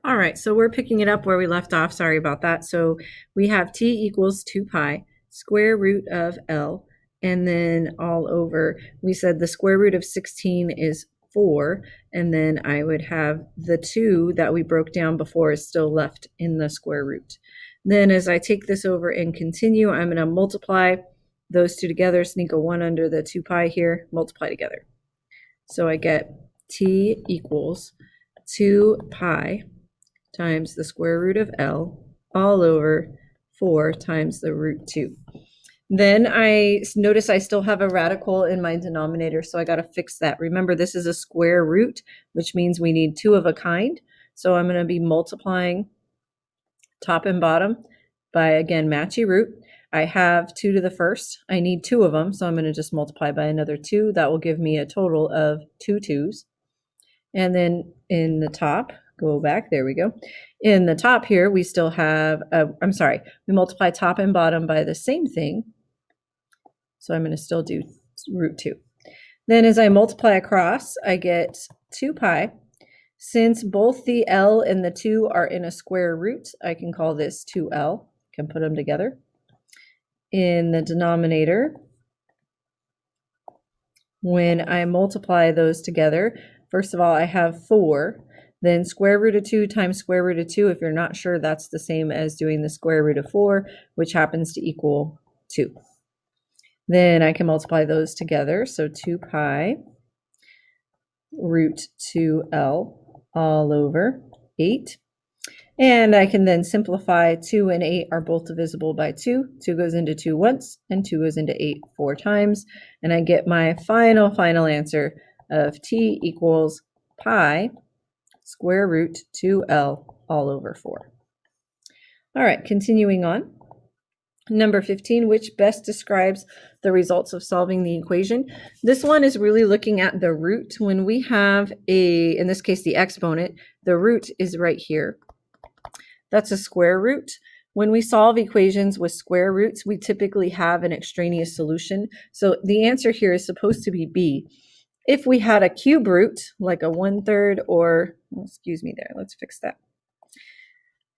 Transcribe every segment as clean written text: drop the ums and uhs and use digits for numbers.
All right, so we're picking it up where we left off. Sorry about that. So we have t equals 2 pi square root of L, and then all over, we said the square root of 16 is 4, and then I would have the 2 that we broke down before is still left in the square root. Then as I take this over and continue, I'm going to multiply those two together, sneak a 1 under the 2 pi here, multiply together. So I get t equals 2 pi times the square root of L all over 4 times the root 2. Then I notice I still have a radical in my denominator, so I got to fix that. Remember, this is a square root, which means we need 2 of a kind. So I'm going to be multiplying top and bottom by, again, matchy root. I have 2 to the first. I need 2 of them, so I'm going to just multiply by another 2. That will give me a total of 2 2's. And then in the top, go back, there we go. In the top here, we still have, we multiply top and bottom by the same thing. So I'm going to still do root 2. Then as I multiply across, I get 2 pi. Since both the L and the 2 are in a square root, I can call this 2L. Can put them together. In the denominator, when I multiply those together, first of all, I have 4. Then square root of 2 times square root of 2, if you're not sure, that's the same as doing the square root of 4, which happens to equal 2. Then I can multiply those together. So 2 pi root 2L all over 8. And I can then simplify 2 and 8 are both divisible by 2. 2 goes into 2 once, and 2 goes into 8 4 times. And I get my final answer of t equals pi square root 2L all over 4. All right, continuing on. Number 15, which best describes the results of solving the equation? This one is really looking at the root. When we have in this case, the exponent, the root is right here. That's a square root. When we solve equations with square roots, we typically have an extraneous solution. So the answer here is supposed to be B. If we had a cube root, like a 1/3 or, excuse me there, let's fix that.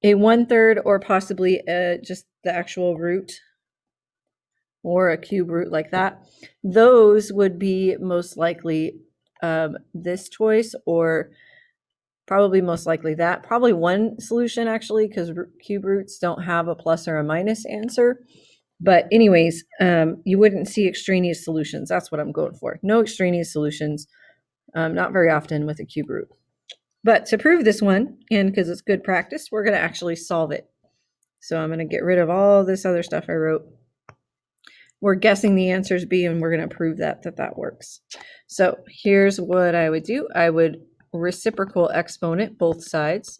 A 1/3 or possibly just the actual root or a cube root like that, those would be most likely this choice, or probably most likely that. Probably one solution actually, because cube roots don't have a plus or a minus answer. But anyways, you wouldn't see extraneous solutions. That's what I'm going for. No extraneous solutions, not very often with a cube root. But to prove this one, and because it's good practice, we're going to actually solve it. So I'm going to get rid of all this other stuff I wrote. We're guessing the answer is B, and we're going to prove that works. So here's what I would do. I would reciprocal exponent both sides.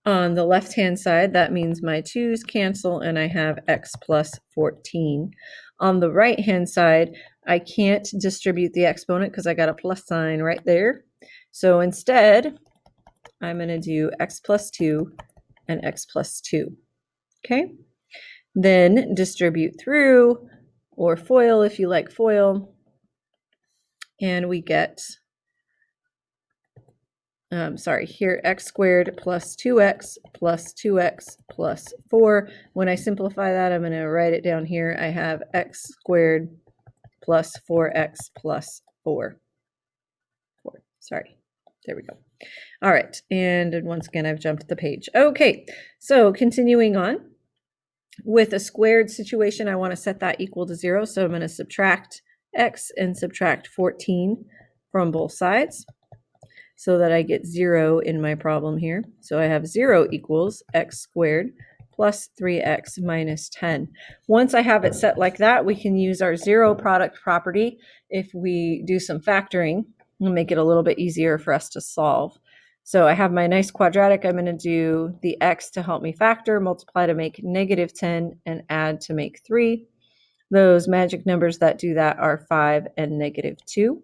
On the left-hand side, that means my 2's cancel, and I have x plus 14. On the right-hand side, I can't distribute the exponent because I got a plus sign right there. So instead, I'm going to do x plus 2 and x plus 2. Okay? Then distribute through, or FOIL if you like FOIL, and we get, here x squared plus 2x plus 2x plus 4. When I simplify that, I'm going to write it down here. I have x squared plus 4x plus 4. There we go. All right, and once again, I've jumped the page. Okay, so continuing on. With a squared situation, I want to set that equal to 0, so I'm going to subtract x and subtract 14 from both sides so that I get 0 in my problem here. So I have 0 equals x squared plus 3x minus 10. Once I have it set like that, we can use our zero product property if we do some factoring. It'll make it a little bit easier for us to solve. So I have my nice quadratic. I'm going to do the x to help me factor, multiply to make negative 10, and add to make 3. Those magic numbers that do that are 5 and negative 2.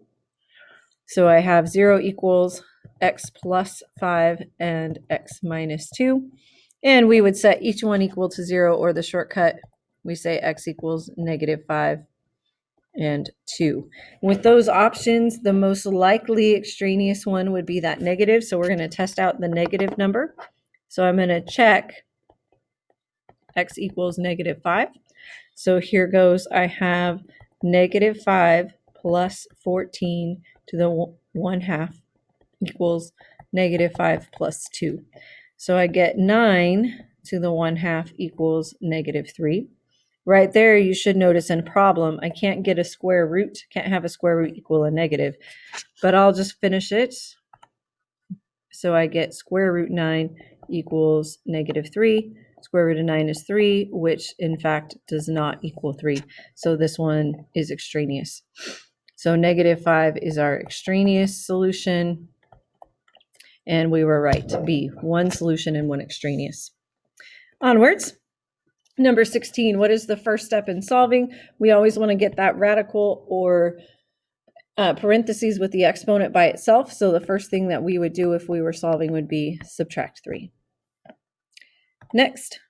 So I have 0 equals x plus 5 and x minus 2. And we would set each one equal to 0, or the shortcut, we say x equals negative 5 and 2. With those options, the most likely extraneous one would be that negative. So we're going to test out the negative number. So I'm going to check x equals negative 5. So here goes. I have negative 5 plus 14 to the 1/2 equals negative 5 plus 2. So I get 9 to the 1/2 equals negative 3. Right there, you should notice in problem, I can't get a square root, can't have a square root equal a negative, but I'll just finish it. So I get square root 9 equals negative 3. Square root of 9 is 3, which in fact does not equal 3. So this one is extraneous. So negative 5 is our extraneous solution. And we were right, B, one solution and one extraneous. Onwards. Number 16, what is the first step in solving? We always want to get that radical or parentheses with the exponent by itself. So the first thing that we would do if we were solving would be subtract 3. Next,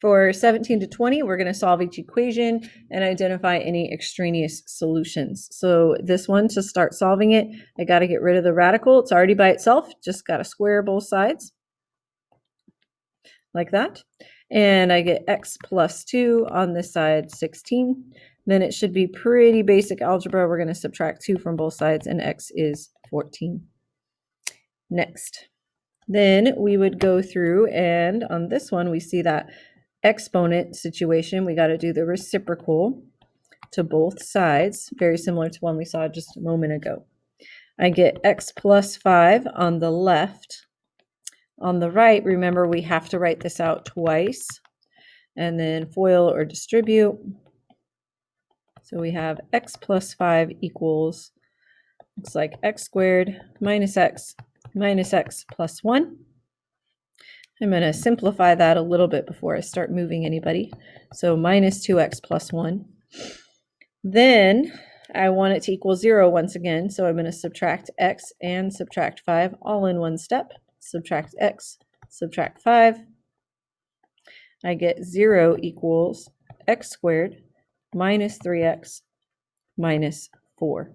for 17 to 20, we're going to solve each equation and identify any extraneous solutions. So this one, to start solving it, I got to get rid of the radical. It's already by itself, just got to square both sides like that. And I get x plus 2 on this side, 16. Then it should be pretty basic algebra. We're going to subtract 2 from both sides, and x is 14. Next. Then we would go through, and on this one, we see that exponent situation. We got to do the reciprocal to both sides, very similar to one we saw just a moment ago. I get x plus 5 on the left. On the right, remember, we have to write this out twice and then FOIL or distribute. So we have x plus 5 equals, looks like x squared minus x plus 1. I'm going to simplify that a little bit before I start moving anybody. So minus 2x plus 1. Then I want it to equal 0 once again. So I'm going to subtract x and subtract 5 all in one step. Subtract x, subtract 5. I get 0 equals x squared minus 3x minus 4.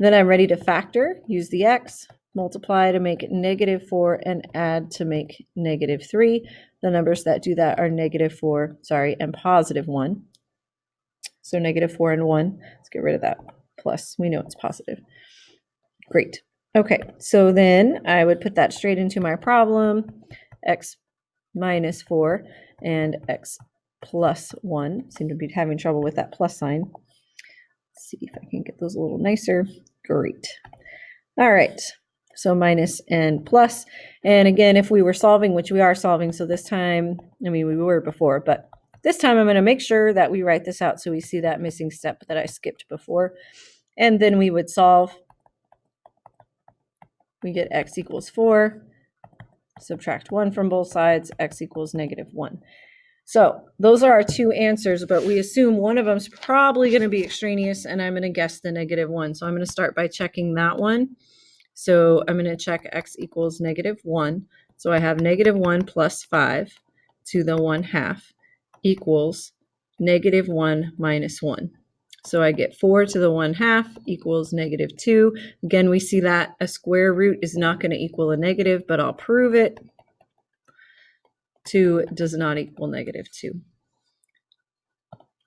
Then I'm ready to factor. Use the x, multiply to make negative 4, and add to make negative 3. The numbers that do that are negative 4, and positive 1. So negative 4 and 1. Let's get rid of that plus. We know it's positive. Great. Okay, so then I would put that straight into my problem. X minus 4 and x plus 1. Seem to be having trouble with that plus sign. Let's see if I can get those a little nicer. Great. All right, so minus and plus. And again, if we were solving, which we are solving, so this time, we were before, but this time I'm going to make sure that we write this out so we see that missing step that I skipped before. And then we would solve. We get x equals 4, subtract 1 from both sides, x equals negative 1. So those are our two answers, but we assume one of them is probably going to be extraneous, and I'm going to guess the negative 1. So I'm going to start by checking that one. So I'm going to check x equals negative 1. So I have negative 1 plus 5 to the 1/2 equals negative 1 minus 1. So I get 4 to the 1/2 equals negative 2. Again, we see that a square root is not going to equal a negative, but I'll prove it. 2 does not equal negative 2.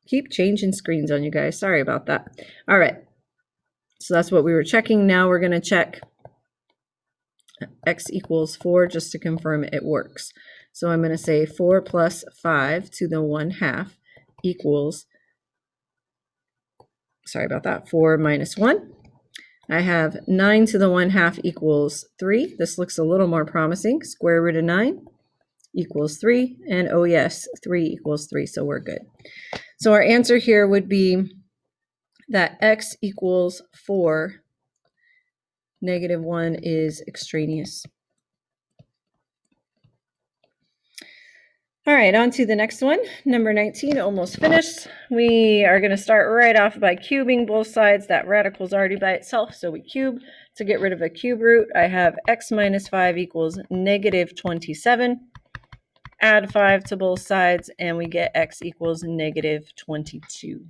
Keep changing screens on you guys. Sorry about that. All right. So that's what we were checking. Now we're going to check x equals 4 just to confirm it works. So I'm going to say 4 plus 5 to the 1/2 equals, 4 minus 1. I have 9 to the 1/2 equals 3. This looks a little more promising. Square root of 9 equals 3. And oh yes, 3 equals 3, so we're good. So our answer here would be that x equals 4. Negative 1 is extraneous. All right, on to the next one. Number 19, almost finished. We are going to start right off by cubing both sides. That radical is already by itself, so we cube. To get rid of a cube root, I have x minus 5 equals negative 27. Add 5 to both sides, and we get x equals negative 22.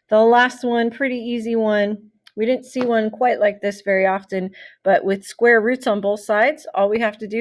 The last one, pretty easy one. We didn't see one quite like this very often, but with square roots on both sides, all we have to do